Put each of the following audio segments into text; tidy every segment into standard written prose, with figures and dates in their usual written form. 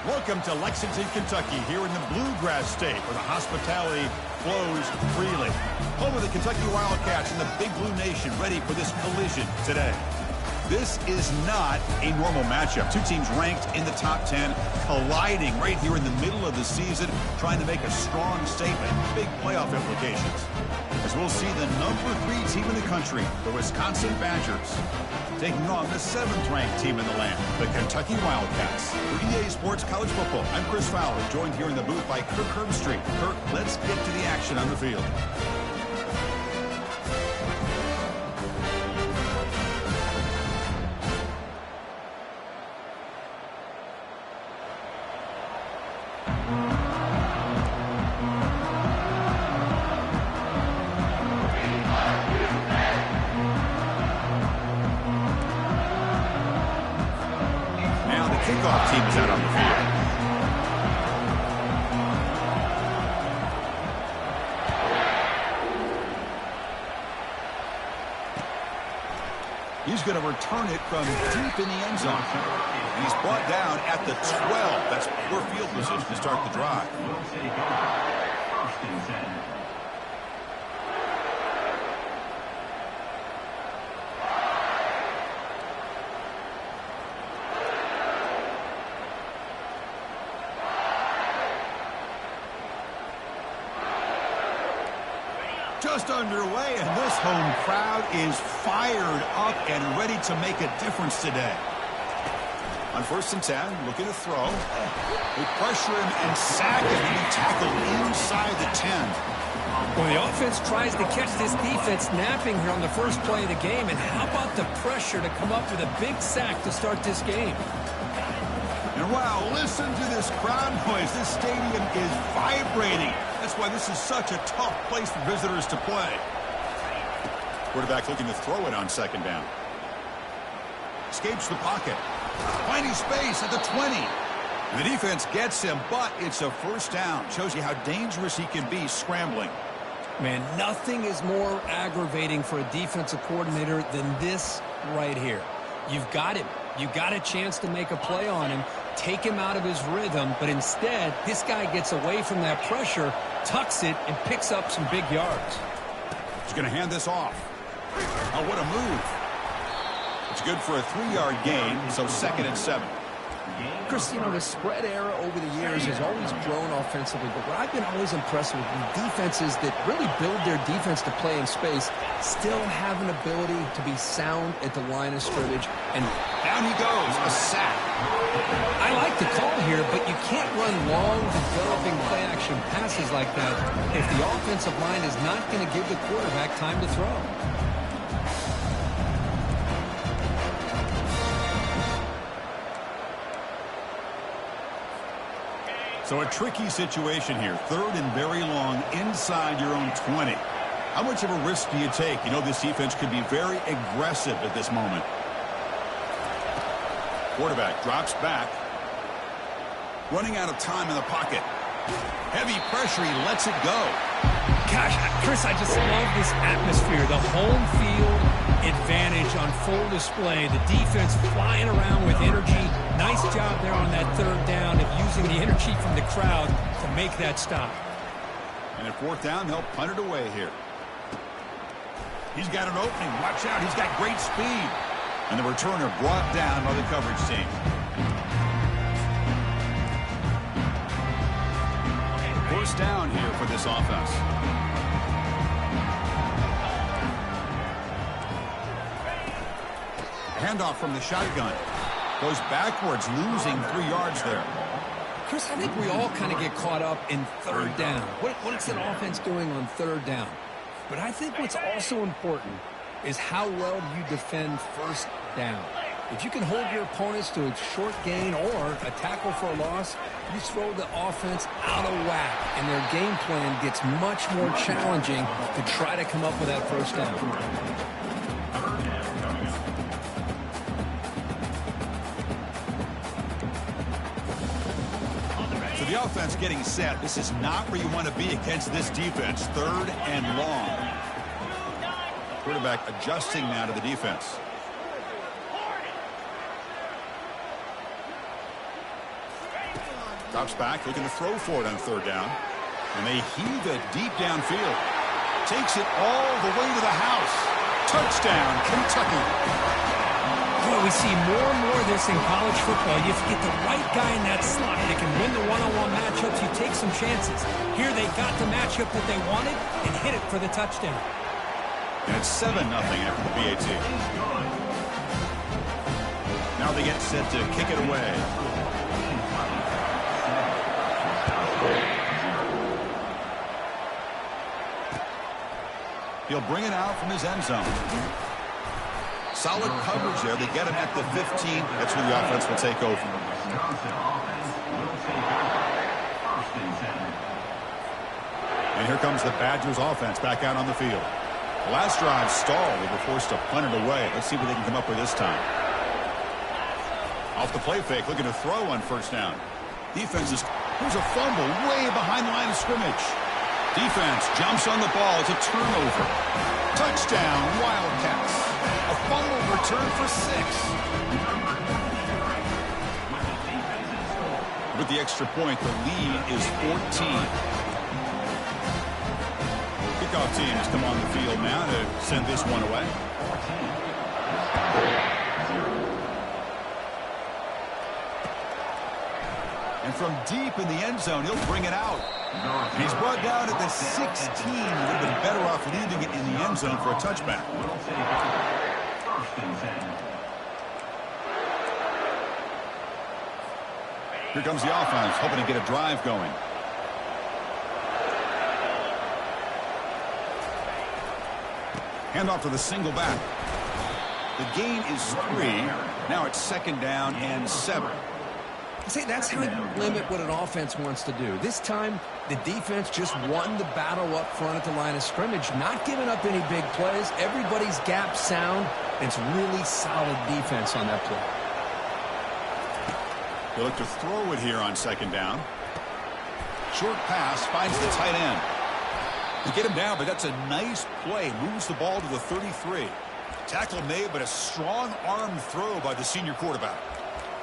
Welcome to Lexington, Kentucky, here in the Bluegrass State, where the hospitality flows freely. Home of the Kentucky Wildcats and the Big Blue Nation, ready for this collision today. This is not a normal matchup. Two teams ranked in the top 10, colliding right here in the middle of the season, trying to make a strong statement, big playoff implications. As we'll see the number 3 team in the country, the Wisconsin Badgers, taking on the 7th-ranked team in the land, the Kentucky Wildcats. For EA Sports College Football, I'm Chris Fowler, joined here in the booth by Kirk Herbstreit. Kirk, let's get to the action on the field. Kickoff team is out on the field. He's going to return it from deep in the end zone. And he's brought down at the 12. That's poor field position to start the drive. Just underway, and this home crowd is fired up and ready to make a difference today. On 1st and 10, looking to throw. They pressure him and sack him, and he tackled inside the 10. Well, the offense tries to catch this defense napping here on the first play of the game, and how about the pressure to come up with a big sack to start this game? And wow, listen to this crowd noise. This stadium is vibrating. That's why this is such a tough place for visitors to play. Quarterback looking to throw it on 2nd down. Escapes the pocket. Finding space at the 20. And the defense gets him, but it's a 1st down. Shows you how dangerous he can be scrambling. Man, nothing is more aggravating for a defensive coordinator than this right here. You've got him. You got a chance to make a play on him, take him out of his rhythm, but instead, this guy gets away from that pressure, tucks it, and picks up some big yards. He's going to hand this off. Oh, what a move. It's good for a 3-yard gain, so 2nd and 7. Chris, you know, the spread era over the years has always grown offensively, but what I've been always impressed with defenses that really build their defense to play in space still have an ability to be sound at the line of scrimmage. And down he goes, a sack. I like the call here, but you can't run long, developing play-action passes like that if the offensive line is not going to give the quarterback time to throw. So a tricky situation here. 3rd and very long inside your own 20. How much of a risk do you take? You know this defense could be very aggressive at this moment. Quarterback drops back. Running out of time in the pocket. Heavy pressure, he lets it go. Gosh, Chris, I just love this atmosphere. The home field advantage on full display. The defense flying around with energy. Nice job there on that 3rd down of using the energy from the crowd to make that stop. And at 4th down, they'll punt it away here. He's got an opening. Watch out. He's got great speed. And the returner brought down by the coverage team. First down here for this offense. Handoff from the shotgun. Goes backwards, losing 3 yards there. Chris, I think we all kind of get caught up in 3rd down. What is an offense doing on 3rd down? But I think what's also important is how well you defend 1st down. If you can hold your opponents to a short gain or a tackle for a loss, you throw the offense out of whack, and their game plan gets much more challenging to try to come up with that 1st down. The offense getting set. This is not where you want to be against this defense. 3rd and long. Quarterback adjusting now to the defense. Drops back, looking to throw for it on third down. And they heave it deep downfield. Takes it all the way to the house. Touchdown, Kentucky. Well, we see more and more of this in college football. You have to get the right guy in that slot that can win the one-on-one matchups. You take some chances. Here they got the matchup that they wanted and hit it for the touchdown. And it's 7-0 after the PAT. Now they get set to kick it away. He'll bring it out from his end zone. Solid coverage there. They get him at the 15. That's where the offense will take over. And here comes the Badgers offense back out on the field. The last drive stalled. They were forced to punt it away. Let's see what they can come up with this time. Off the play fake, looking to throw on first down. Defense is... There's a fumble way behind the line of scrimmage. Defense jumps on the ball. It's a turnover. Touchdown, Wildcats. A fumble return for 6. With the extra point, the lead is 14. Kickoff teams come on the field now to send this one away. And from deep in the end zone, he'll bring it out. He's brought down at the 16. He would have been better off leaving it in the end zone for a touchback. Here comes the offense, hoping to get a drive going. Hand off to the single back. The gain is 3. Now it's 2nd down and 7. See, that's how you limit what an offense wants to do. This time, the defense just won the battle up front at the line of scrimmage, not giving up any big plays. Everybody's gap sound. It's really solid defense on that play. They look to throw it here on 2nd down. Short pass finds the tight end. They get him down, but that's a nice play. Moves the ball to the 33. Tackle made, but a strong arm throw by the senior quarterback.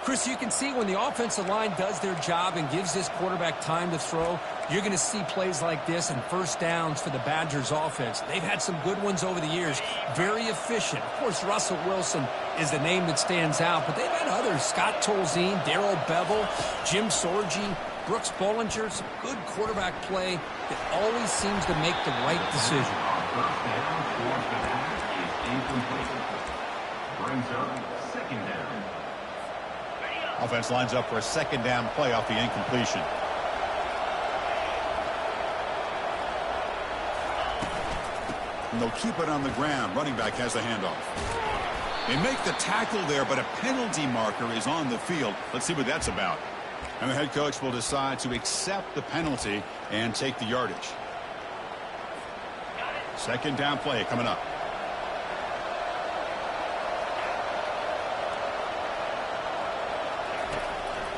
Chris, you can see when the offensive line does their job and gives this quarterback time to throw, you're going to see plays like this and first downs for the Badgers offense. They've had some good ones over the years. Very efficient. Of course, Russell Wilson is the name that stands out, but they've had others. Scott Tolzien, Darrell Bevel, Jim Sorgi, Brooks Bollinger. Some good quarterback play that always seems to make the right decision. Brings up 2nd down. Offense lines up for a 2nd down play off the incompletion. And they'll keep it on the ground. Running back has the handoff. They make the tackle there, but a penalty marker is on the field. Let's see what that's about. And the head coach will decide to accept the penalty and take the yardage. 2nd down play coming up.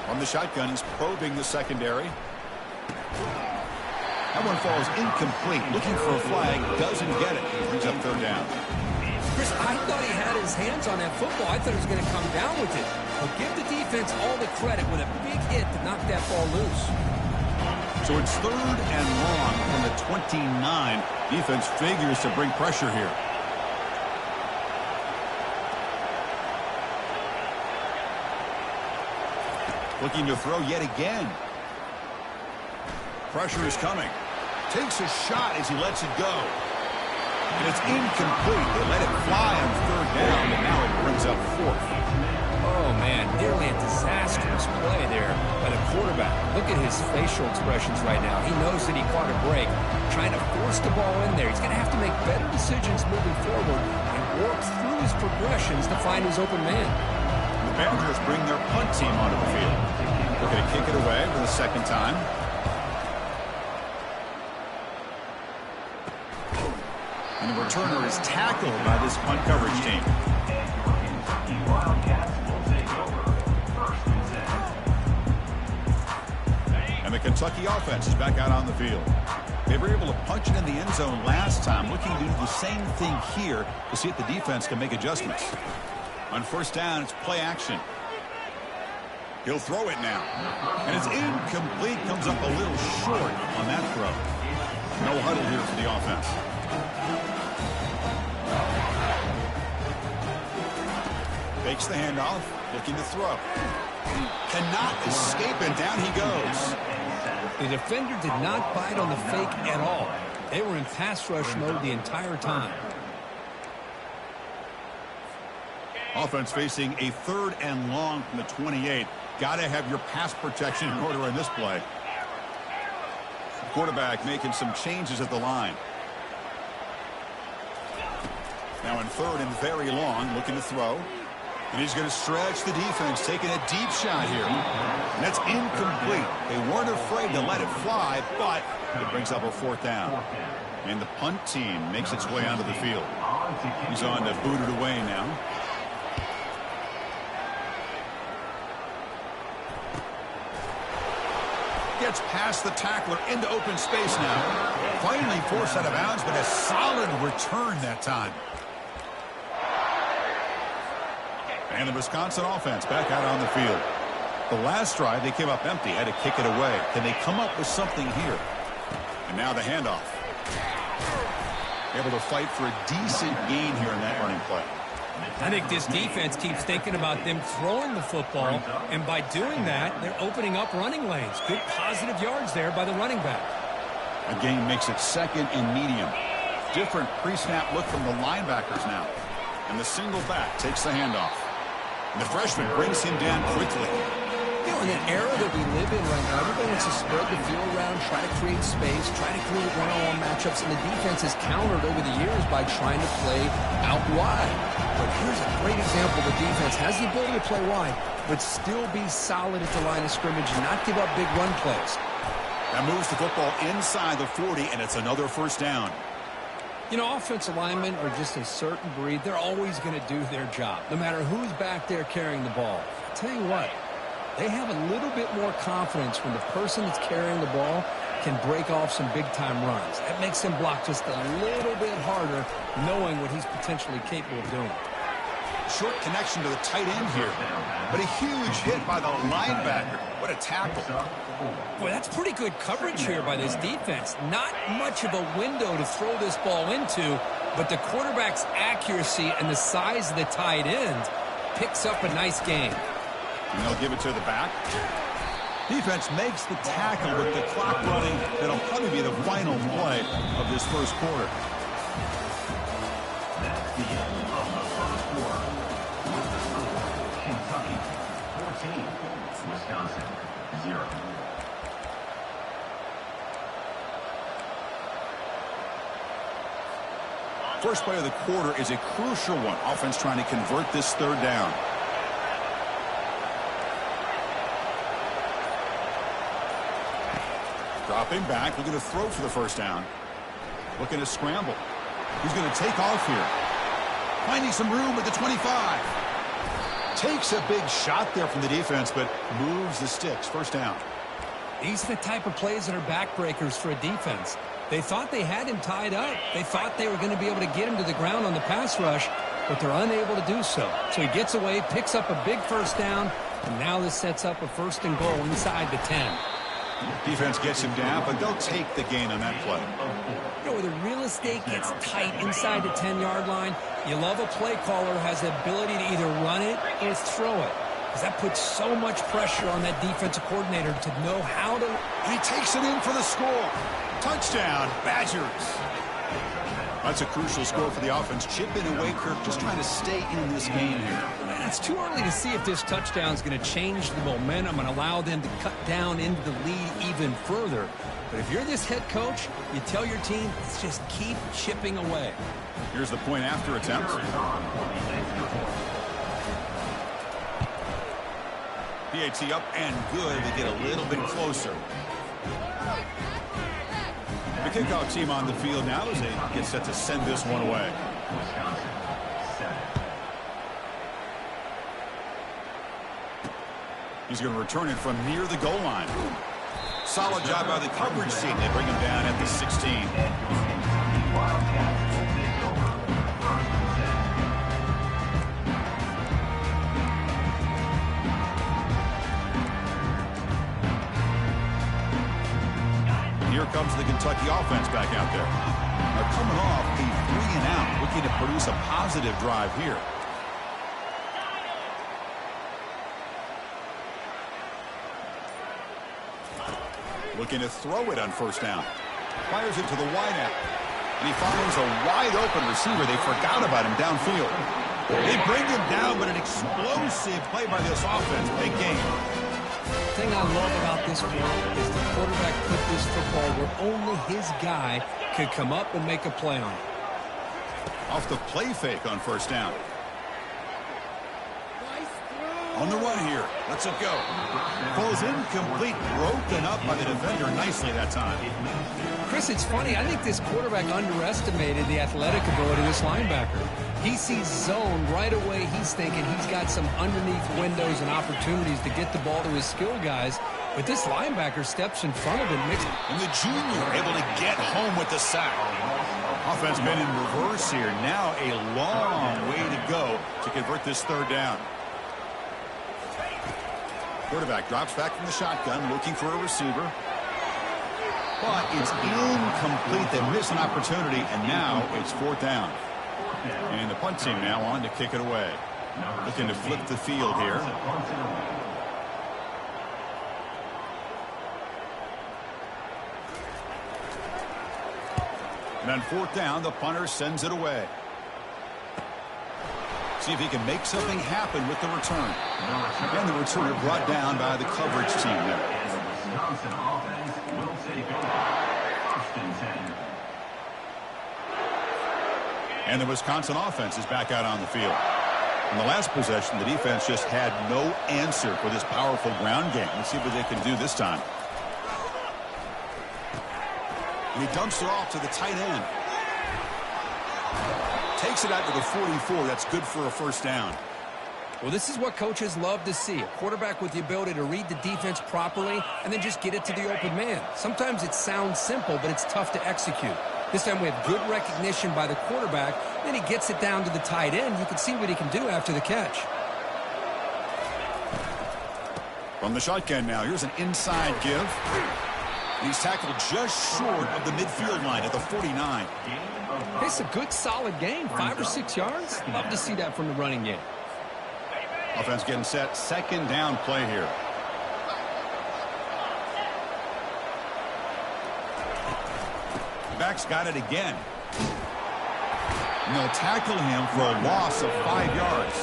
From the shotgun, he's probing the secondary. That one falls incomplete. Looking for a flag. Doesn't get it. He brings up 3rd down. Chris, I thought he had his hands on that football. I thought he was going to come down with it. But give the defense all the credit with a big hit to knock that ball loose. So it's 3rd and long from the 29. Defense figures to bring pressure here. Looking to throw yet again. Pressure is coming. Takes a shot as he lets it go. And it's incomplete. They let it fly on 3rd down, and now it brings up 4th. Oh, man, nearly a disastrous play there by the quarterback. Look at his facial expressions right now. He knows that he caught a break, trying to force the ball in there. He's going to have to make better decisions moving forward and work through his progressions to find his open man. The Badgers bring their punt team onto the field. Looking to kick it away for the 2nd time. And the returner is tackled by this punt coverage team. And the Kentucky offense is back out on the field. They were able to punch it in the end zone last time, looking to do the same thing here to see if the defense can make adjustments. On 1st down, it's play action. He'll throw it now. And it's incomplete. Comes up a little short on that throw. No huddle here for the offense. Fakes the handoff. Looking to throw. Cannot escape, and down he goes. The defender did not bite on the fake at all. They were in pass rush mode the entire time. Offense facing a 3rd and long from the 28. Got to have your pass protection in order in this play. Quarterback making some changes at the line. Now in 3rd and very long, looking to throw. And he's going to stretch the defense, taking a deep shot here. And that's incomplete. They weren't afraid to let it fly, but it brings up a 4th down. And the punt team makes its way onto the field. He's on to boot it away now. Gets past the tackler into open space now. Finally forced out of bounds, but a solid return that time. And the Wisconsin offense back out on the field. The last drive, they came up empty, had to kick it away. Can they come up with something here? And now the handoff. Able to fight for a decent gain here in that running play. I think this defense keeps thinking about them throwing the football, and by doing that, they're opening up running lanes. Good positive yards there by the running back. A gain makes it 2nd and medium. Different pre-snap look from the linebackers now. And the single back takes the handoff. And the freshman brings him down quickly. You know, in the era that we live in right now, everybody wants to spread the field around, try to create space, try to create one-on-one matchups, and the defense has countered over the years by trying to play out wide. But here's a great example. The defense has the ability to play wide, but still be solid at the line of scrimmage and not give up big run plays. That moves the football inside the 40, and it's another 1st down. You know, offensive linemen are just a certain breed. They're always going to do their job, no matter who's back there carrying the ball. I'll tell you what, they have a little bit more confidence when the person that's carrying the ball can break off some big-time runs. That makes him block just a little bit harder, knowing what he's potentially capable of doing. Short connection to the tight end here, but a huge hit by the linebacker. What a tackle. Boy, that's pretty good coverage here by this defense. Not much of a window to throw this ball into, but the quarterback's accuracy and the size of the tight end picks up a nice gain. And they'll give it to the back. Defense makes the tackle with the clock running. That'll probably be the final play of this 1st quarter. That's the end of the 1st quarter. Kentucky 14, Wisconsin 0. First play of the quarter is a crucial one. Offense trying to convert this 3rd down. Dropping back, looking to throw for the 1st down. Looking to scramble. He's going to take off here. Finding some room at the 25. Takes a big shot there from the defense, but moves the sticks. 1st down. These are the type of plays that are backbreakers for a defense. They thought they had him tied up. They thought they were going to be able to get him to the ground on the pass rush, but they're unable to do so. So he gets away, picks up a big 1st down, and now this sets up a 1st and goal inside the 10. Defense gets him down, but they'll take the gain on that play. You know, where the real estate gets tight inside the 10-yard line, you love a play caller who has the ability to either run it or throw it, because that puts so much pressure on that defensive coordinator to know how to. And he takes it in for the score. Touchdown, Badgers. That's a crucial score for the offense. Chipping away, Kirk, just trying to stay in this game here. It's too early to see if this touchdown is going to change the momentum and allow them to cut down into the lead even further. But if you're this head coach, you tell your team, let's just keep chipping away. Here's the point after attempt. PAT up and good. They get a little bit closer. The kickoff team on the field now as they get set to send this one away. Wisconsin 7. He's going to return it from near the goal line. Solid job by the coverage team. They bring him down at the 16. Wildcats will take over 1st and 10. comes the Kentucky offense back out there. They're coming off a 3-and-out, looking to produce a positive drive here. Looking to throw it on first down. Fires it to the wideout. And he finds a wide-open receiver. They forgot about him downfield. They bring him down, but an explosive play by this offense. Big game. The thing I love about this one is the quarterback put this football where only his guy could come up and make a play on it. Off the play fake on first down. On the run here. Let's it go. Falls incomplete. Broken up by the defender nicely that time. Chris, it's funny. I think this quarterback underestimated the athletic ability of this linebacker. He sees zone right away. He's thinking he's got some underneath windows and opportunities to get the ball to his skill guys. But this linebacker steps in front of him. And the junior able to get home with the sack. Offense been in reverse here. Now a long way to go to convert this third down. Quarterback drops back from the shotgun, looking for a receiver. But it's incomplete. They miss an opportunity, and now it's fourth down. And the punt team now on to kick it away. Looking to flip the field here. And on fourth down, the punter sends it away. See if he can make something happen with the return. And the returner brought down by the coverage team there. And the Wisconsin offense will take over. First and 10. And the Wisconsin offense is back out on the field. In the last possession, the defense just had no answer for this powerful ground game. Let's see what they can do this time. And he dumps it off to the tight end. Takes it out to the 44. That's good for a first down. Well, this is what coaches love to see. A quarterback with the ability to read the defense properly and then just get it to the open man. Sometimes it sounds simple, but it's tough to execute. This time we have good recognition by the quarterback. Then he gets it down to the tight end. You can see what he can do after the catch. From the shotgun now, here's an inside give. And he's tackled just short of the midfield line at the 49. It's a good, solid game. 5 or 6 yards. Love to see that from the running game. Offense getting set. Second down play here. Back's got it again. And they'll tackle him for a loss of 5 yards.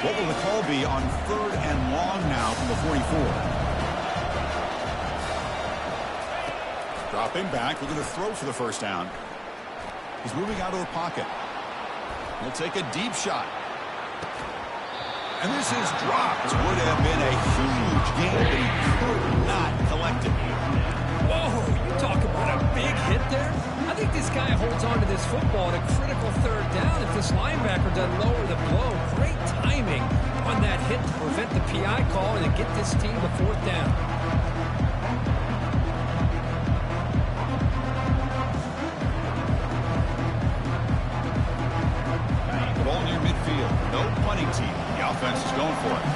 What will the call be on third and long now from the 44? Dropping back, looking to throw for the first down. He's moving out of the pocket. He'll take a deep shot. And this is dropped. This would have been a huge game, but he could not collect it. Whoa, you talk about a big hit there? I think this guy holds on to this football at a critical third down if this linebacker doesn't lower the blow. Great timing on that hit to prevent the PI call and to get this team to fourth down. The ball near midfield. No punting team. The offense is going for it.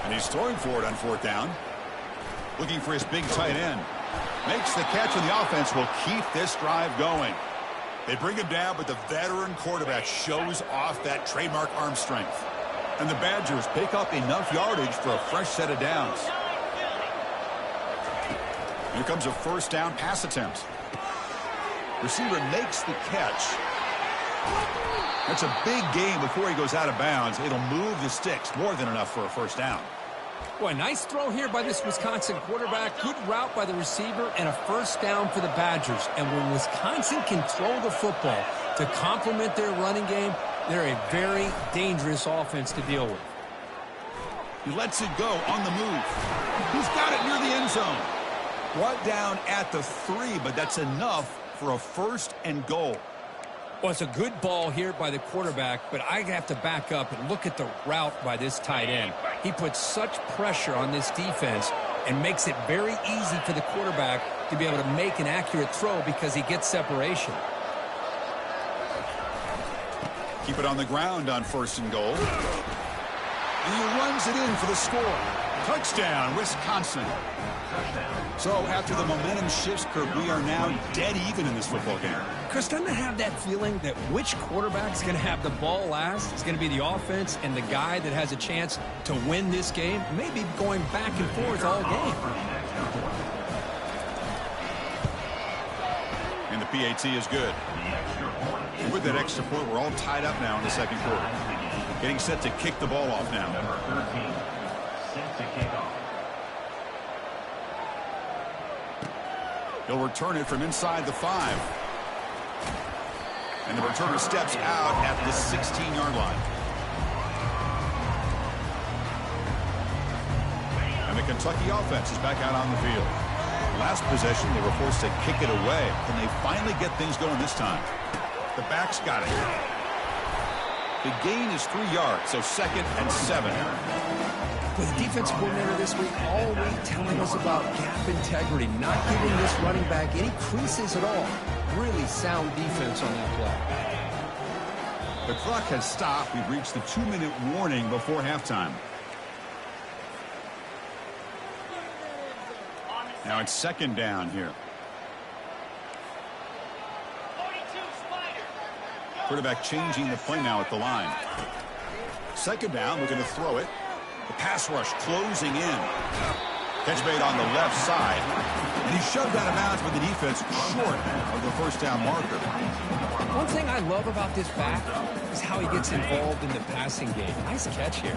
And he's throwing for it on fourth down. Looking for his big tight end. Makes the catch, and the offense will keep this drive going. They bring him down, but the veteran quarterback shows off that trademark arm strength. And the Badgers pick up enough yardage for a fresh set of downs. Here comes a first down pass attempt. Receiver makes the catch. That's a big gain before he goes out of bounds. It'll move the sticks more than enough for a first down. Boy, nice throw here by this Wisconsin quarterback. Good route by the receiver and a first down for the Badgers. And when Wisconsin can throw the football to complement their running game, they're a very dangerous offense to deal with. He lets it go on the move. He's got it near the end zone. Brought down at the 3, but that's enough for a first and goal. Well, it's a good ball here by the quarterback, but I have to back up and look at the route by this tight end. He puts such pressure on this defense and makes it very easy for the quarterback to be able to make an accurate throw because he gets separation. Keep it on the ground on 1st and goal. And he runs it in for the score. Touchdown, Wisconsin. So after the momentum shifts, Kirk, we are now dead even in this football game. Chris, doesn't it have that feeling that which quarterback's going to have the ball last is going to be the offense, and the guy that has a chance to win this game may be going back and forth all game? And the PAT is good. And with that extra point, we're all tied up now in the second quarter. Getting set to kick the ball off now. Number 13, set to kick off. He'll return it from inside the 5. And the returner steps out at the 16-yard line. And the Kentucky offense is back out on the field. Last possession, they were forced to kick it away. Can they finally get things going this time? The back's got it. The gain is 3 yards, so 2nd and 7. With the defense coordinator this week already telling us about gap integrity, not giving this running back any creases at all. Really sound defense on that play. The clock has stopped. We've reached the 2-minute warning before halftime. Now it's 2nd down here. Quarterback changing the play now at the line. 2nd down, we're going to throw it. The pass rush closing in. Catch made on the left side. And he shoved out of bounds with the defense short of the 1st down marker. One thing I love about this back is how he gets involved in the passing game. Nice catch here.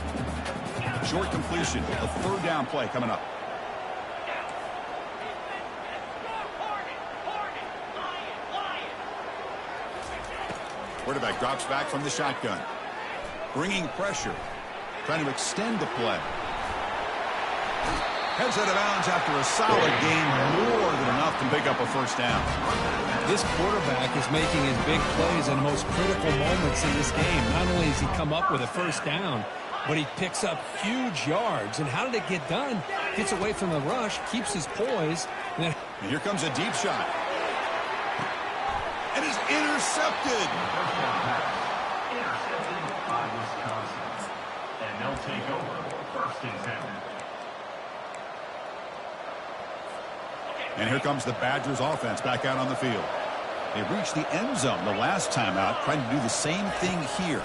Short completion. A 3rd down play coming up. Quarterback drops back from the shotgun. Bringing pressure. Trying to extend the play. Heads out of bounds after a solid gain, more than enough to pick up a 1st down. This quarterback is making his big plays in the most critical moments in this game. Not only does he come up with a 1st down, but he picks up huge yards. And how did it get done? Gets away from the rush, keeps his poise. And here comes a deep shot. And is intercepted. Intercepted by Wisconsin. And they'll take over 1st and 10. And here comes the Badgers offense back out on the field. They reached the end zone the last time out, trying to do the same thing here.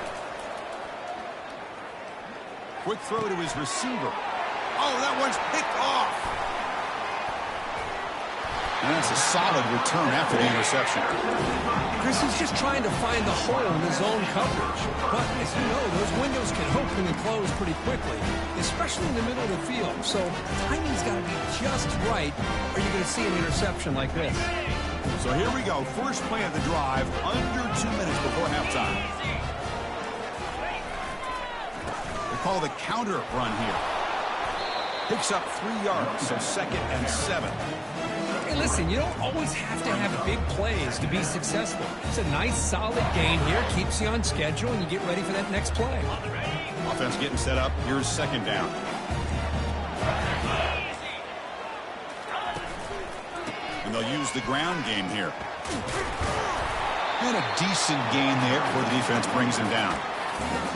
Quick throw to his receiver. Oh, that one's picked off. And that's a solid return after the interception. Chris is just trying to find the hole in his own coverage. But as you know, those windows can open and close pretty quickly, especially in the middle of the field. So timing's got to be just right, or you're going to see an interception like this. So here we go. First play of the drive, under 2 minutes before halftime. They call the counter run here. Picks up 3 yards, so 2nd and 7. Hey, listen, you don't always have to have big plays to be successful. It's a nice, solid gain here. Keeps you on schedule, and you get ready for that next play. Offense getting set up. Here's 2nd down. And they'll use the ground game here. And a decent gain there before the defense brings him down.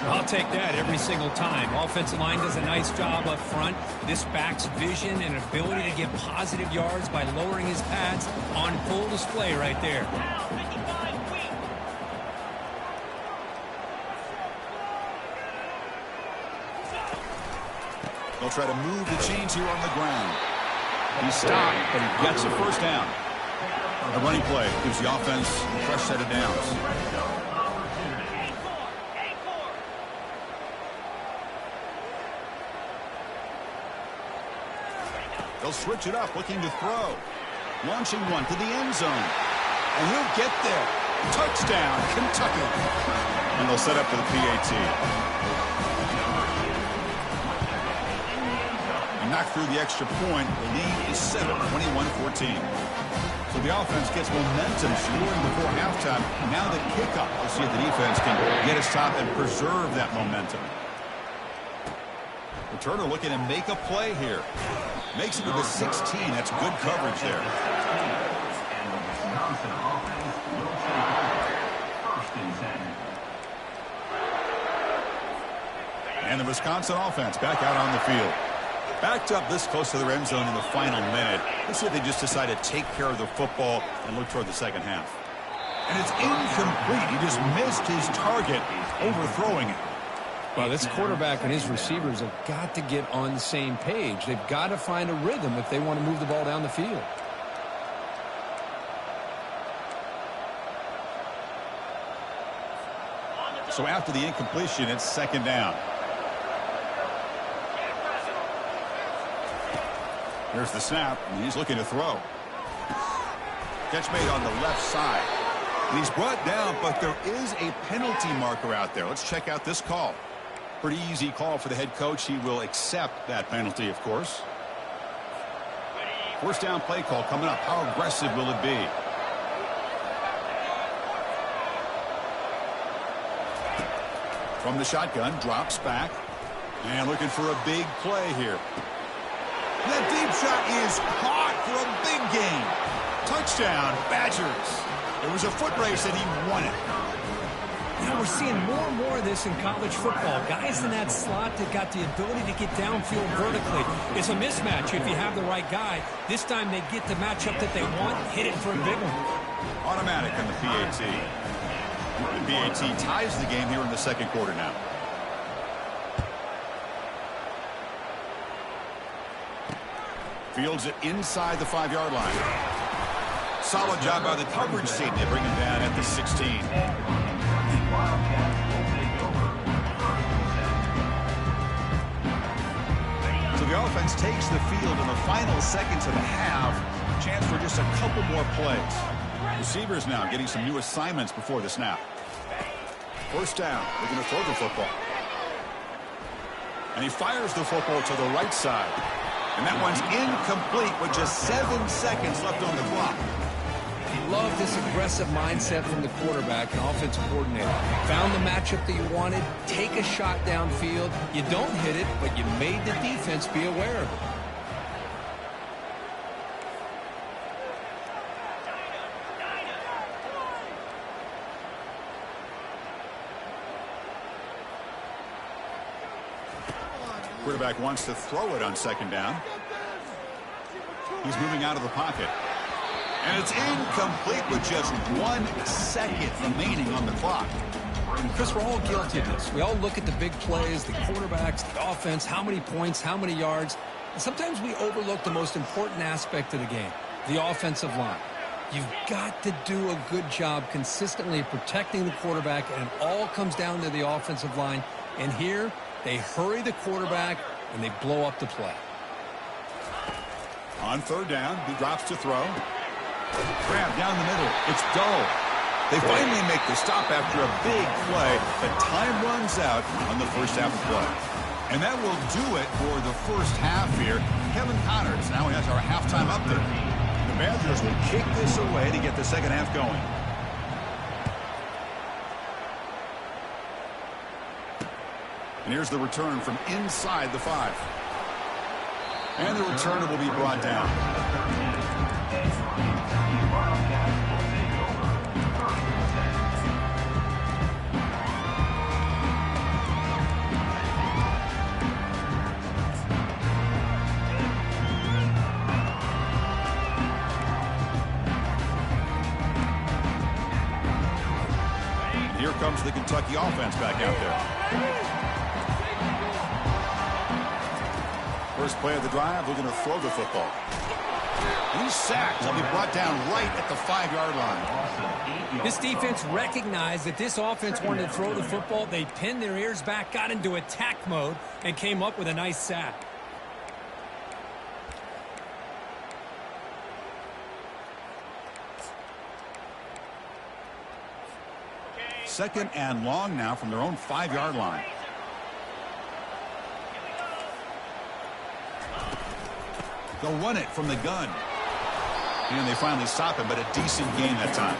I'll take that every single time. Offensive line does a nice job up front. This back's vision and ability to get positive yards by lowering his pads on full display right there. They'll try to move the chains here on the ground. He stopped, but he gets a 1st down. A running play gives the offense a fresh set of downs. They'll switch it up, looking to throw. Launching one to the end zone. And he'll get there. Touchdown, Kentucky. And they'll set up for the PAT. And knocked through the extra point. The lead is 7, 21-14. So the offense gets momentum scoring before halftime. Now the kickoff. We'll see if the defense can get a stop and preserve that momentum. Returner looking to make a play here. Makes it to the 16. That's good coverage there. And the Wisconsin offense will take over 1st and 10. And the Wisconsin offense back out on the field. Backed up this close to the end zone in the final minute. Let's see if they just decide to take care of the football and look toward the second half. And it's incomplete. He just missed his target, overthrowing it. Well, this quarterback and his receivers have got to get on the same page. They've got to find a rhythm if they want to move the ball down the field. So after the incompletion, it's second down. Here's the snap, and he's looking to throw. Catch made on the left side. And he's brought down, but there is a penalty marker out there. Let's check out this call. Pretty easy call for the head coach. He will accept that penalty, of course. First down play call coming up. How aggressive will it be? From the shotgun, drops back. And looking for a big play here. That deep shot is caught for a big gain. Touchdown, Badgers. It was a foot race and he won it. Now we're seeing more and more of this in college football. Guys in that slot that got the ability to get downfield vertically. It's a mismatch if you have the right guy. This time they get the matchup that they want, hit it for a big one. Automatic on the PAT. The PAT ties the game here in the second quarter now. Fields it inside the 5-yard line. Solid job by the coverage team. They bring him down at the 16. So the offense takes the field in the final seconds of the half. Chance for just a couple more plays. Receivers now getting some new assignments before the snap. First down. They're going to throw the football. And he fires the football to the right side. And that one's incomplete with just 7 seconds left on the clock. Love this aggressive mindset from the quarterback and offensive coordinator. Found the matchup that you wanted. Take a shot downfield. You don't hit it, but you made the defense be aware of it. Quarterback wants to throw it on second down. He's moving out of the pocket. And it's incomplete with just 1 second remaining on the clock. And Chris, we're all guilty of this. We all look at the big plays, the quarterbacks, the offense, how many points, how many yards. And sometimes we overlook the most important aspect of the game, the offensive line. You've got to do a good job consistently protecting the quarterback, and it all comes down to the offensive line. And here, they hurry the quarterback, and they blow up the play. On third down, he drops to throw. Grab down the middle. It's Dull. They finally make the stop after a big play, but time runs out on the first half of play. And that will do it for the first half here. Kevin Connors now has our halftime update. The Badgers will kick this away to get the second half going. And here's the return from inside the 5. And the returner will be brought down. Here comes the Kentucky offense back out there. First play of the drive, we're going to throw the football. He's sacked. He'll be brought down right at the 5-yard line. This defense recognized that this offense wanted to throw the football. They pinned their ears back, got into attack mode, and came up with a nice sack. Second and long now from their own 5-yard line. They'll run it from the gun. And they finally stop him, but a decent gain that time.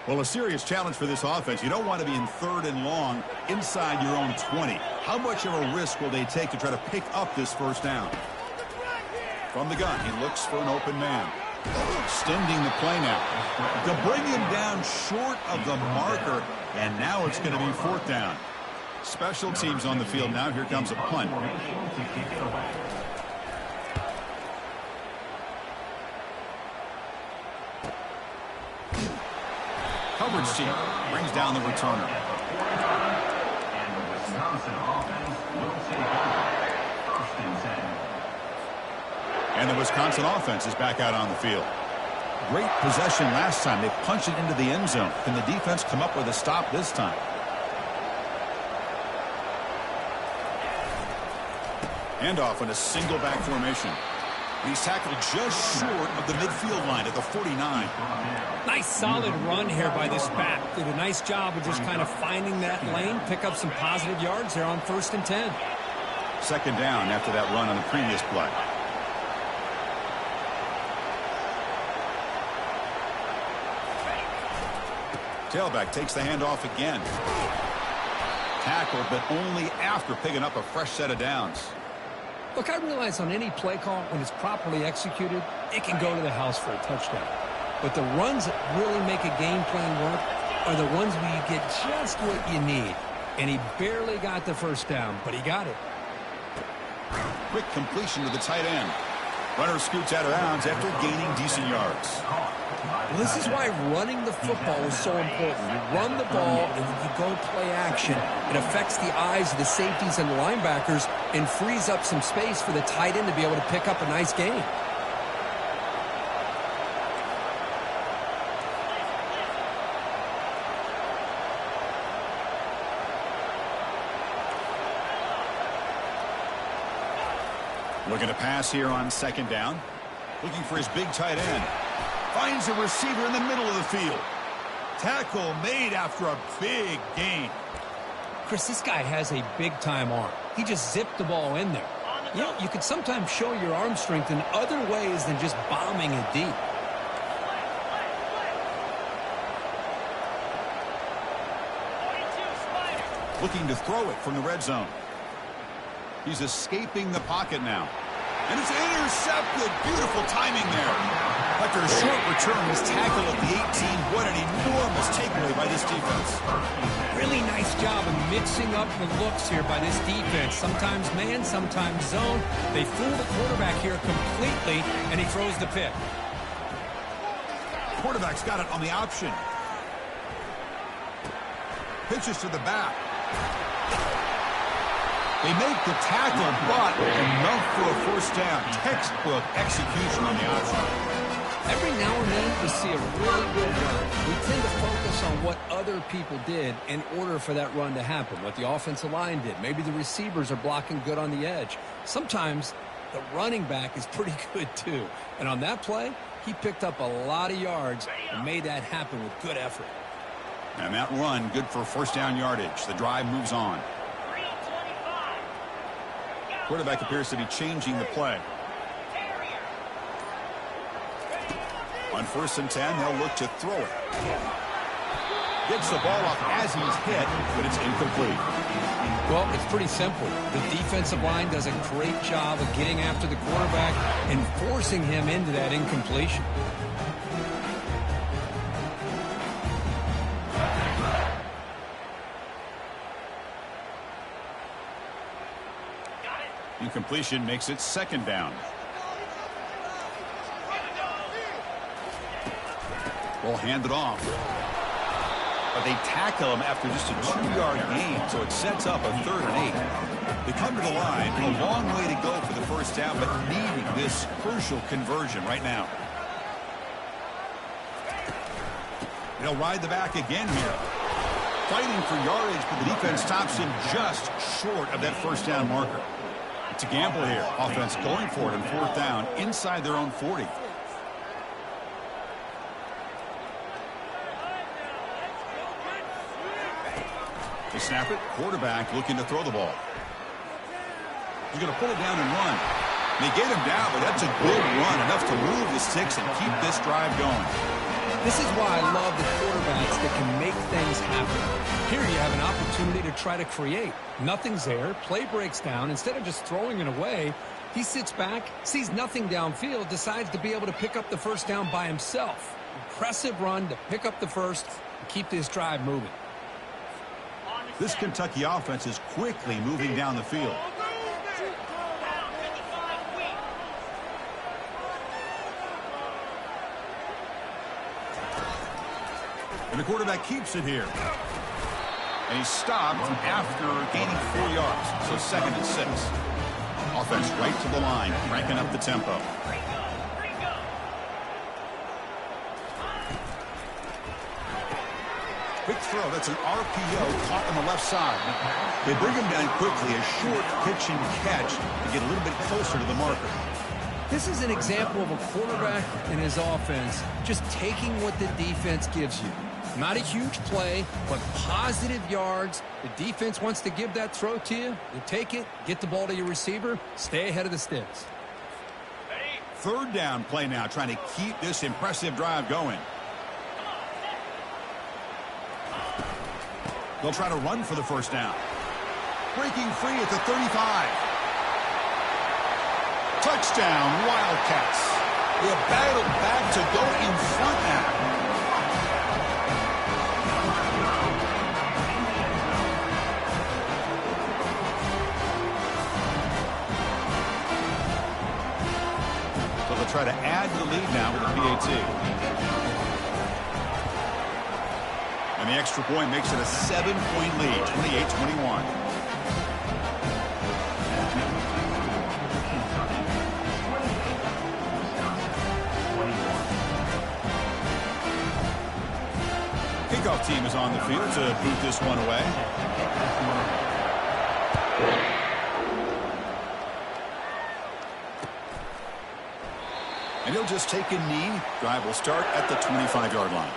Well, a serious challenge for this offense. You don't want to be in 3rd and long inside your own 20. How much of a risk will they take to try to pick up this first down? From the gun, he looks for an open man. Extending the play now. To bring him down short of the marker, and now it's going to be 4th down. Special teams on the field now. Here comes a punt. Coverage team brings down the returner. And the Wisconsin offense will take over. 1st and 10. And the Wisconsin offense is back out on the field. Great possession last time. They punched it into the end zone. Can the defense come up with a stop this time? Handoff in a single back formation. He's tackled just short of the midfield line at the 49. Nice solid run here by this back. Did a nice job of just kind of finding that lane, pick up some positive yards there on 1st and 10. 2nd down after that run on the previous play. Tailback takes the handoff again. Tackled, but only after picking up a fresh set of downs. Look, I realize on any play call, when it's properly executed, it can go to the house for a touchdown. But the runs that really make a game plan work are the ones where you get just what you need. And he barely got the first down, but he got it. Quick completion to the tight end. Runner scoots out of bounds after gaining decent yards. Well, this is why running the football is so important. You run the ball, and when you go play action, it affects the eyes of the safeties and the linebackers and frees up some space for the tight end to be able to pick up a nice gain. Looking to pass here on 2nd down. Looking for his big tight end. Finds a receiver in the middle of the field. Tackle made after a big gain. Chris, this guy has a big-time arm. He just zipped the ball in there. You know, you could sometimes show your arm strength in other ways than just bombing it deep. Looking to throw it from the red zone. He's escaping the pocket now. And it's intercepted. Beautiful timing there. After a short return, his tackle at the 18. What an enormous takeaway by this defense. Really nice job of mixing up the looks here by this defense. Sometimes man, sometimes zone. They fool the quarterback here completely, and he throws the pick. Quarterback's got it on the option. Pitches to the back. They make the tackle, but enough for a first down. Textbook execution on the option. Every now and then we see a really good run. We tend to focus on what other people did in order for that run to happen, what the offensive line did. Maybe the receivers are blocking good on the edge. Sometimes the running back is pretty good too. And on that play, he picked up a lot of yards and made that happen with good effort. And that run, good for first down yardage. The drive moves on. Quarterback appears to be changing the play. On 1st and 10, they'll look to throw it. Gets the ball off as he's hit, but it's incomplete. Well, it's pretty simple. The defensive line does a great job of getting after the quarterback and forcing him into that incompletion. Incompletion makes it 2nd down. Ball handed off. But they tackle him after just a 2-yard gain, so it sets up a 3rd and 8. They come to the line, a long way to go for the first down, but needing this crucial conversion right now. They'll ride the back again here. Fighting for yardage, but the defense stops him just short of that first down marker. It's a gamble here. Offense going for it on 4th down inside their own 40. They snap it. Quarterback looking to throw the ball. He's going to pull it down and run. They get him down, but that's a good run. Enough to move the sticks and keep this drive going. This is why I love the quarterbacks that can make things happen. Here you have an opportunity to try to create. Nothing's there. Play breaks down. Instead of just throwing it away, he sits back, sees nothing downfield, decides to be able to pick up the first down by himself. Impressive run to pick up the first and keep this drive moving. This Kentucky offense is quickly moving down the field. And the quarterback keeps it here. And he's stopped after gaining 4 yards. So 2nd and 6. Offense right to the line, cranking up the tempo. Quick throw. That's an RPO caught on the left side. They bring him down quickly. A short pitch and catch to get a little bit closer to the marker. This is an example of a quarterback and his offense just taking what the defense gives you. Not a huge play, but positive yards. The defense wants to give that throw to you. You take it, get the ball to your receiver, stay ahead of the sticks. 3rd down play now, trying to keep this impressive drive going. They'll try to run for the first down. Breaking free at the 35. Touchdown, Wildcats. They have battled back to go in front now. So they'll try to add to the lead now with a PAT. And the extra point makes it a 7-point lead, 28-21. Kickoff team is on the field to boot this one away. And he'll just take a knee. Drive will start at the 25-yard line.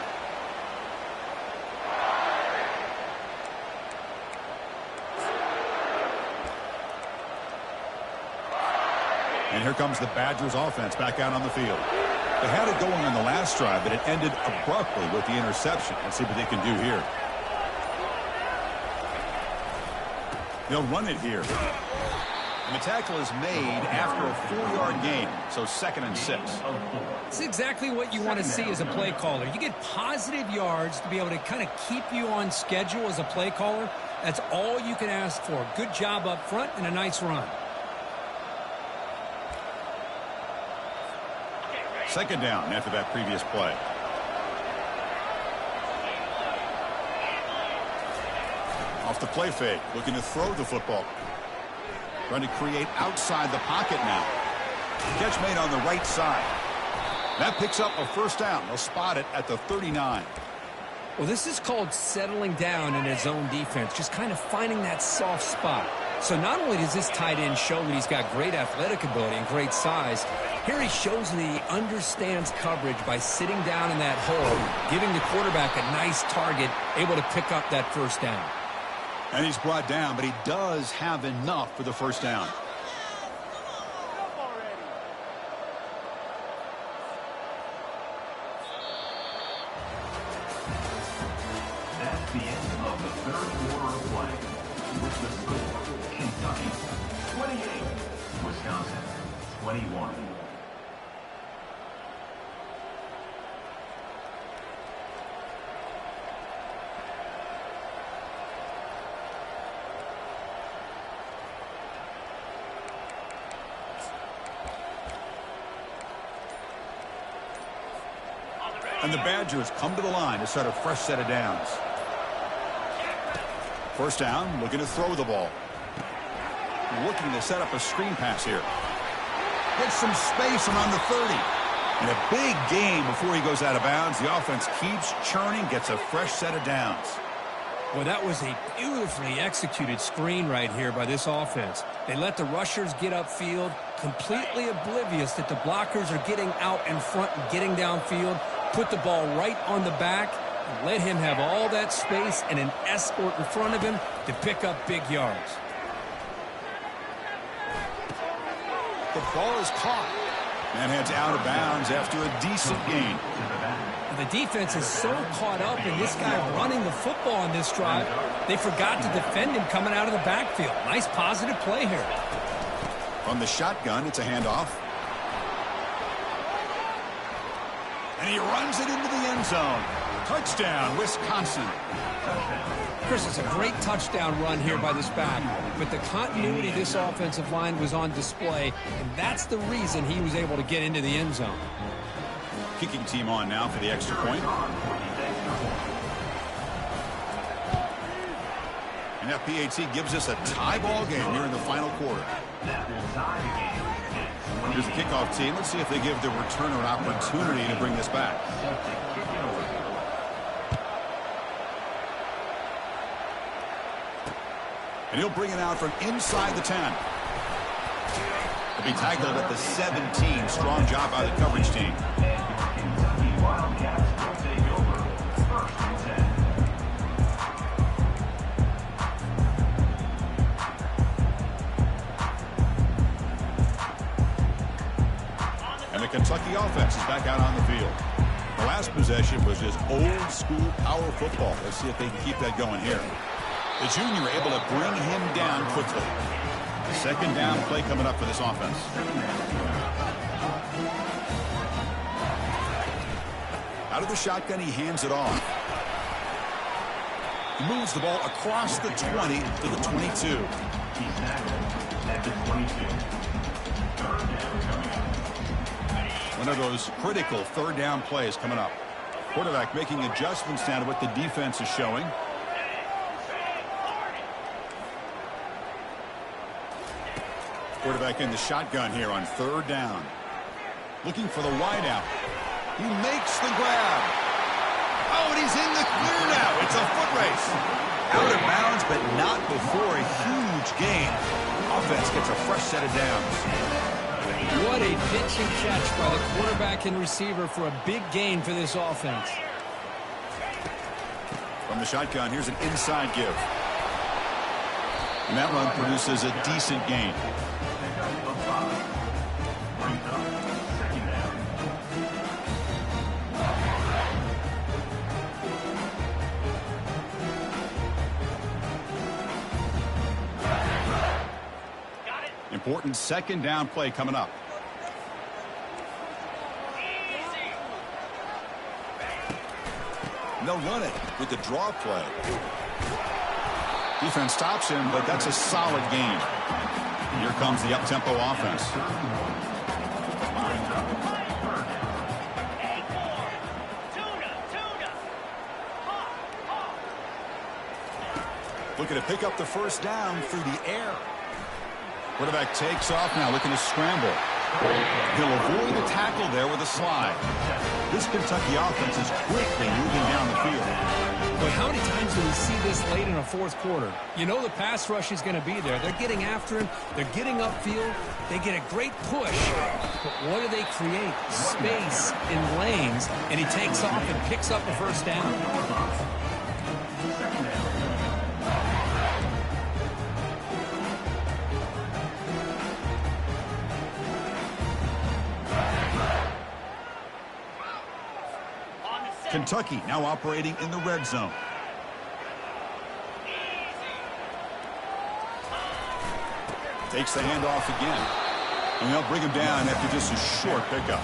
And here comes the Badgers offense back out on the field. They had it going on the last drive, but it ended abruptly with the interception. Let's see what they can do here. They'll run it here. And the tackle is made after a 4-yard gain, so 2nd and 6. It's exactly what you want to see as a play caller. You get positive yards to be able to kind of keep you on schedule as a play caller. That's all you can ask for. Good job up front and a nice run. 2nd down after that previous play. Off the play fake, looking to throw the football. Trying to create outside the pocket now. Catch made on the right side. That picks up a first down. They'll spot it at the 39. Well, this is called settling down in his own defense, just kind of finding that soft spot. So not only does this tight end show that he's got great athletic ability and great size, here he shows that he understands coverage by sitting down in that hole, giving the quarterback a nice target, able to pick up that first down. And he's brought down, but he does have enough for the first down. That's the end of the 3rd quarter of play. With the score, Kentucky 28, Wisconsin 21. And the Badgers come to the line to start a fresh set of downs. First down, looking to throw the ball. Looking to set up a screen pass here. Gets some space around the 30. And a big gain before he goes out of bounds. The offense keeps churning, gets a fresh set of downs. Well, that was a beautifully executed screen right here by this offense. They let the rushers get upfield, completely oblivious that the blockers are getting out in front and getting downfield. Put the ball right on the back and let him have all that space and an escort in front of him to pick up big yards. The ball is caught. And heads out of bounds after a decent gain. The defense is so caught up in this guy running the football on this drive, they forgot to defend him coming out of the backfield. Nice positive play here. From the shotgun, it's a handoff. And he runs it into the end zone. Touchdown, Wisconsin. Chris, it's a great touchdown run here by this back, but the continuity of this offensive line was on display, and that's the reason he was able to get into the end zone. Kicking team on now for the extra point. And FPAT gives us a tie ball game here in the final quarter. Here's the kickoff team. Let's see if they give the returner an opportunity to bring this back. And he'll bring it out from inside the 10. He'll be tackled at the 17. Strong job by the coverage team. And the Kentucky offense is back out on the field. The last possession was just old school power football. Let's see if they can keep that going here. The junior able to bring him down quickly. Second down play coming up for this offense. Out of the shotgun, he hands it off. He moves the ball across the 20 to the 22. One of those critical third down plays coming up. Quarterback making adjustments now to what the defense is showing. Quarterback in the shotgun here on third down. Looking for the wideout. He makes the grab. Oh, and he's in the clear now. It's a foot race. Out of bounds, but not before a huge gain. Offense gets a fresh set of downs. What a pitch and catch by the quarterback and receiver for a big gain for this offense. From the shotgun, here's an inside give. And that run produces a decent gain. Important second down play coming up. And they'll run it with the draw play. Defense stops him, but that's a solid gain. Here comes the up-tempo offense. Looking to pick up the first down through the air. Quarterback takes off now, looking to scramble. He'll avoid the tackle there with a slide. This Kentucky offense is quickly moving down the field. But how many times do we see this late in a fourth quarter? You know the pass rush is going to be there. They're getting after him. They're getting upfield. They get a great push. But what do they create? Space in lanes. And he takes off and picks up the first down. Kentucky now operating in the red zone. Takes the handoff again. And they'll bring him down after just a short pickup.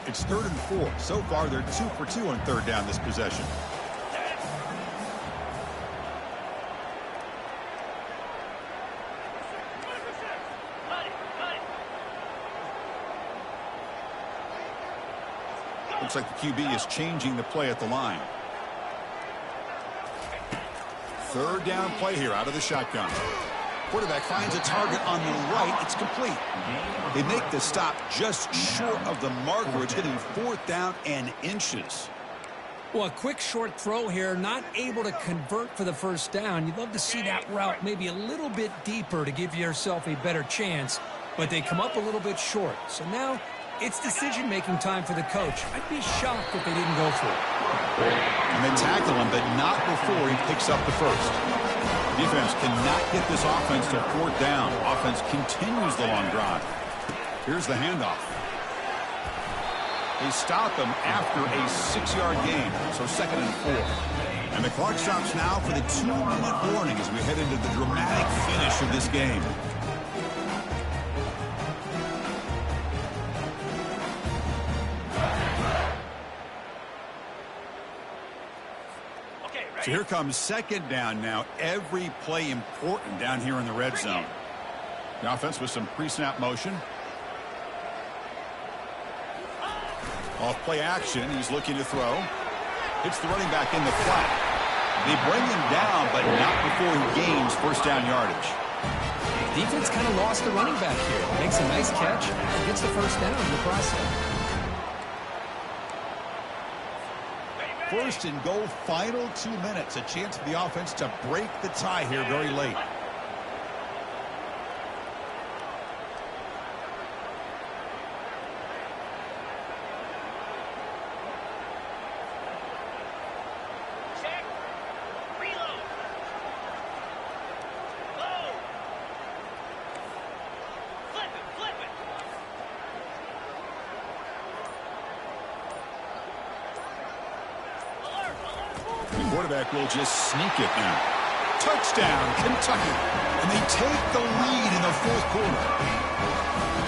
It's 3rd and 4. So far, they're 2 for 2 on third down this possession. Looks like the QB is changing the play at the line. Third down play here out of the shotgun. Quarterback finds a target on the right. It's complete. They make the stop just short of the marker. It's going to be 4th down and inches. Well, a quick short throw here, not able to convert for the first down. You'd love to see that route maybe a little bit deeper to give yourself a better chance, but they come up a little bit short. So now it's decision-making time for the coach. I'd be shocked if they didn't go for it. And they tackle him, but not before he picks up the first. Defense cannot get this offense to fourth down. Offense continues the long drive. Here's the handoff. They stop him after a 6-yard gain, so 2nd and 4. And the clock stops now for the 2-minute warning as we head into the dramatic finish of this game. So here comes 2nd down now. Every play important down here in the red zone. The offense with some pre-snap motion. Off play action. He's looking to throw. Hits the running back in the flat. They bring him down, but not before he gains first down yardage. Defense kind of lost the running back here. Makes a nice catch. Gets the first down in the process. 1st and goal, final 2 minutes. A chance for the offense to break the tie here very late. Check. Reload. Load. Flip it, flip it. The quarterback will just sneak it now. Touchdown, Kentucky. And they take the lead in the 4th quarter.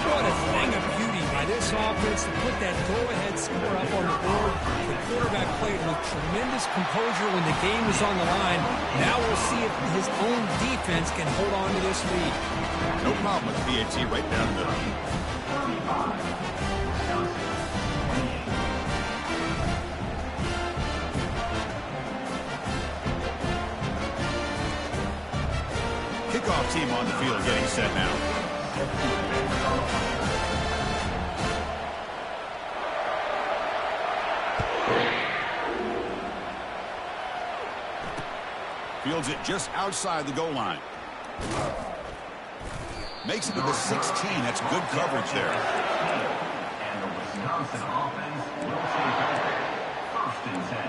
What a thing of beauty by this offense to put that go-ahead score up on the board. The quarterback played with tremendous composure when the game was on the line. Now we'll see if his own defense can hold on to this lead. No problem with PAT right down the middle. 35. Kickoff team on the field getting set now. Fields it just outside the goal line. Makes it to the 16. That's good coverage there. And the Wisconsin offense will take over. 1st and 10.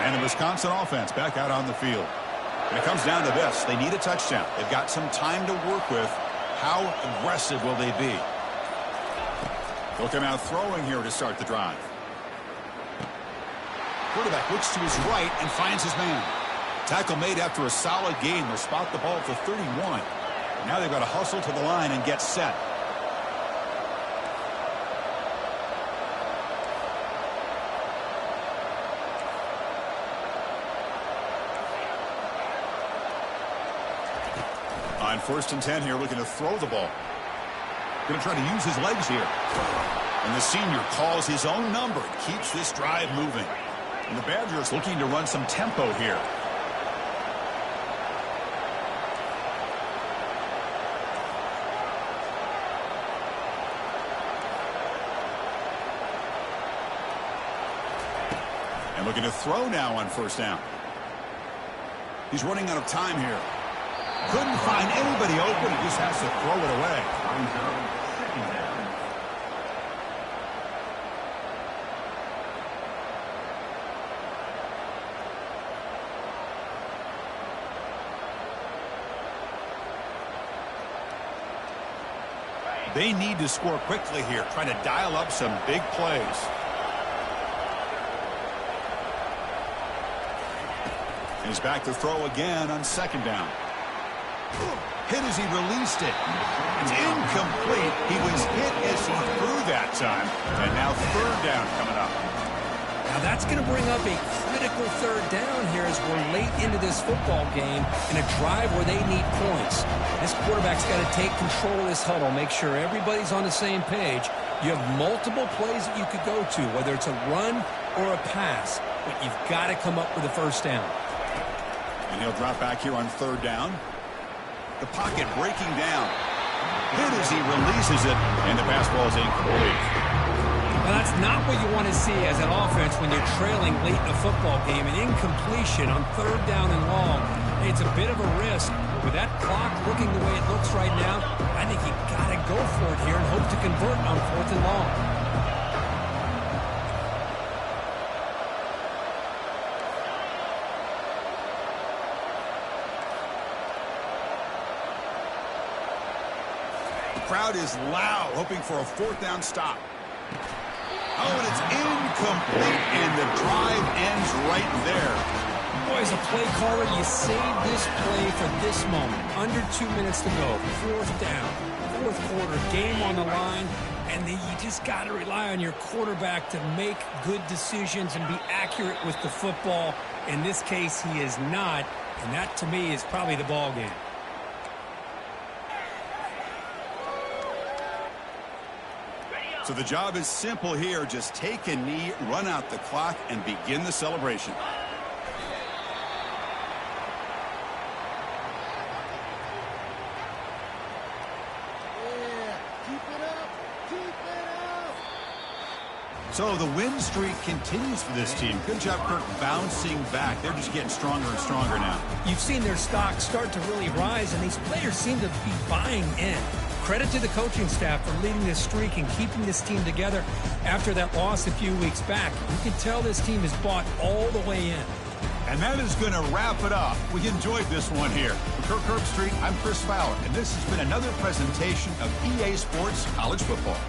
And the Wisconsin offense back out on the field. And it comes down to this. They need a touchdown. They've got some time to work with. How aggressive will they be? They'll come out throwing here to start the drive. Quarterback looks to his right and finds his man. Tackle made after a solid gain. They'll spot the ball at the 31. Now they've got to hustle to the line and get set. On 1st and 10 here, looking to throw the ball. Going to try to use his legs here. And the senior calls his own number and keeps this drive moving. And the Badgers looking to run some tempo here. And looking to throw now on 1st down. He's running out of time here. Couldn't find anybody open. He just has to throw it away. 2nd down. They need to score quickly here, trying to dial up some big plays. He's back to throw again on 2nd down. Hit as he released it. It's incomplete. He was hit as he threw that time. And now 3rd down coming up. Now that's going to bring up a critical 3rd down here as we're late into this football game in a drive where they need points. This quarterback's got to take control of this huddle, make sure everybody's on the same page. You have multiple plays that you could go to, whether it's a run or a pass, but you've got to come up with a 1st down. And he'll drop back here on 3rd down. The pocket breaking down. Hit as he releases it, and the pass ball is incomplete. Well, that's not what you want to see as an offense when you're trailing late in a football game. An incompletion on 3rd down and long. It's a bit of a risk. With that clock looking the way it looks right now, I think you got to go for it here and hope to convert on 4th and long. crowd is loud, hoping for a fourth down stop. Oh, and it's incomplete, and the drive ends right there. Boy, as a play caller, you save this play for this moment. Under 2 minutes to go. Fourth down. Fourth quarter. Game on the line. And you just got to rely on your quarterback to make good decisions and be accurate with the football. In this case, he is not. And that, to me, is probably the ball game. So the job is simple here. Just take a knee, run out the clock, and begin the celebration. So the win streak continues for this team. Good job, Kirk, bouncing back. They're just getting stronger and stronger now. You've seen their stock start to really rise, and these players seem to be buying in. Credit to the coaching staff for leading this streak and keeping this team together after that loss a few weeks back. You can tell this team is bought all the way in. And that is going to wrap it up. We enjoyed this one here. For Kirk Herbstreit, I'm Chris Fowler, and this has been another presentation of EA Sports College Football.